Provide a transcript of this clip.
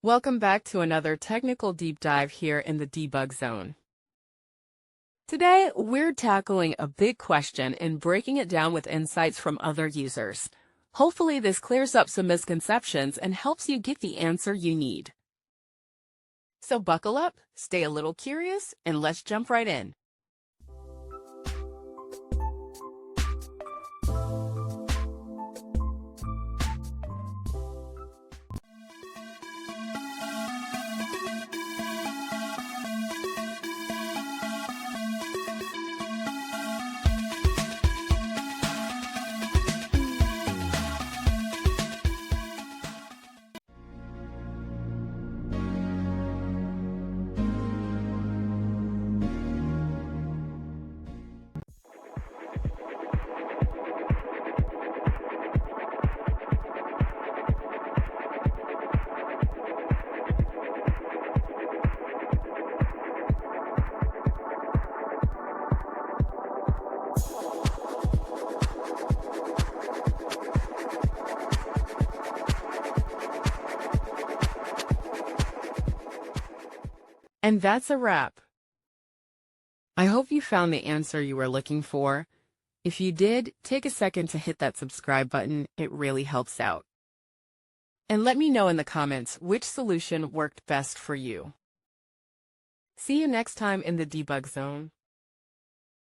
Welcome back to another technical deep dive here in the debug zone. Today, we're tackling a big question and breaking it down with insights from other users. Hopefully, this clears up some misconceptions and helps you get the answer you need. So buckle up, stay a little curious, and let's jump right in. And that's a wrap. I hope you found the answer you were looking for. If you did, take a second to hit that subscribe button. It really helps out. And let me know in the comments which solution worked best for you. See you next time in the debug zone.